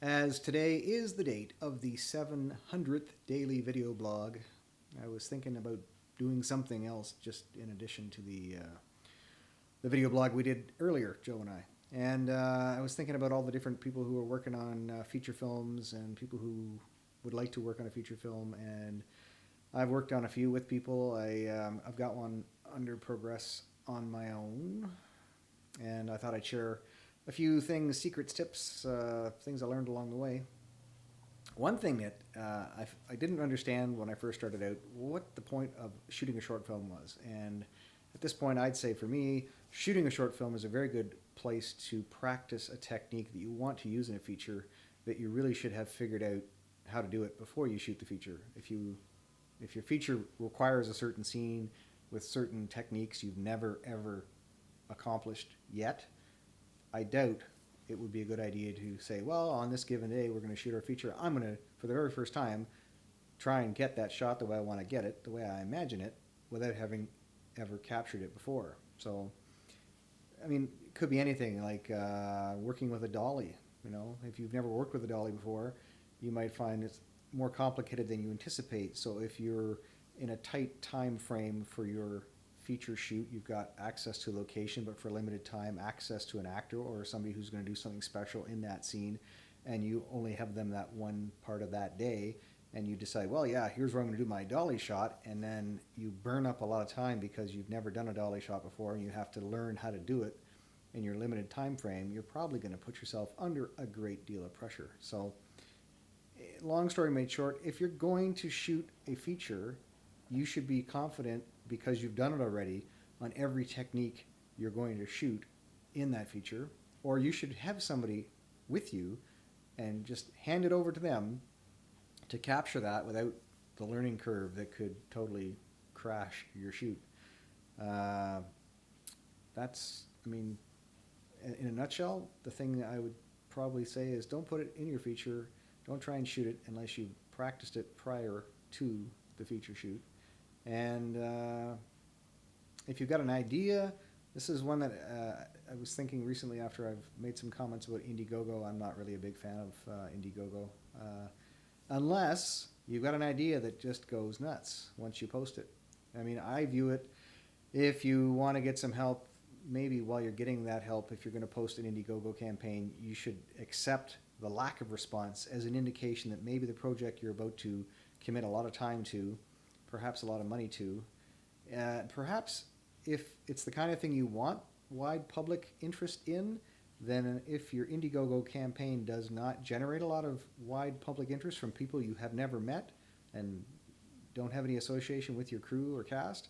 As today is the date of the 700th daily video blog, I was thinking about doing something else just in addition to the video blog we did earlier, Joe and I. And I was thinking about all the different people who are working on feature films and people who would like to work on a feature film. And I've worked on a few with people. I've got one under progress on my own, and I thought I'd share a few things, secrets, tips, things I learned along the way. One thing that I didn't understand when I first started out, what the point of shooting a short film was. And at this point, I'd say for me, shooting a short film is a very good place to practice a technique that you want to use in a feature that you really should have figured out how to do it before you shoot the feature. If your feature requires a certain scene with certain techniques you've never ever accomplished yet, I doubt it would be a good idea to say, well, on this given day we're going to shoot our feature. I'm going to, for the very first time, try and get that shot the way I want to get it, the way I imagine it, without having ever captured it before. So, I mean, it could be anything like working with a dolly. You know, if you've never worked with a dolly before, you might find it's more complicated than you anticipate. So if you're in a tight time frame for your feature shoot, you've got access to location, but for limited time, access to an actor or somebody who's going to do something special in that scene, and you only have them that one part of that day, and you decide, well, yeah, here's where I'm going to do my dolly shot, and then you burn up a lot of time because you've never done a dolly shot before, and you have to learn how to do it in your limited time frame. You're probably going to put yourself under a great deal of pressure. So, long story made short, if you're going to shoot a feature, you should be confident, because you've done it already, on every technique you're going to shoot in that feature, or you should have somebody with you and just hand it over to them to capture that without the learning curve that could totally crash your shoot. That's, I mean, in a nutshell, the thing that I would probably say is don't put it in your feature, don't try and shoot it unless you've practiced it prior to the feature shoot. And if you've got an idea, this is one that I was thinking recently after I've made some comments about Indiegogo. I'm not really a big fan of Indiegogo, unless you've got an idea that just goes nuts once you post it. I mean, I view it, if you want to get some help, maybe while you're getting that help, if you're going to post an Indiegogo campaign, you should accept the lack of response as an indication that maybe the project you're about to commit a lot of time to, perhaps a lot of money to, perhaps if it's the kind of thing you want wide public interest in, then if your Indiegogo campaign does not generate a lot of wide public interest from people you have never met and don't have any association with your crew or cast,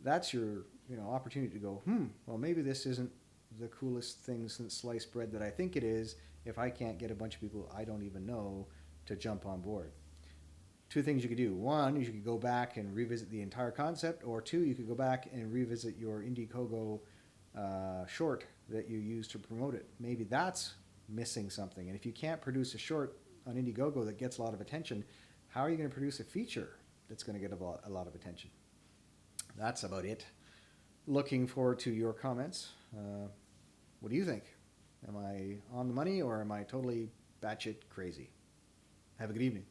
that's your opportunity to go, well, maybe this isn't the coolest thing since sliced bread that I think it is if I can't get a bunch of people I don't even know to jump on board. Two things you could do. One, you could go back and revisit the entire concept, or two, you could go back and revisit your Indiegogo short that you used to promote it. Maybe that's missing something. And if you can't produce a short on Indiegogo that gets a lot of attention, how are you going to produce a feature that's going to get a lot of attention? That's about it. Looking forward to your comments. What do you think? Am I on the money, or am I totally batshit crazy? Have a good evening.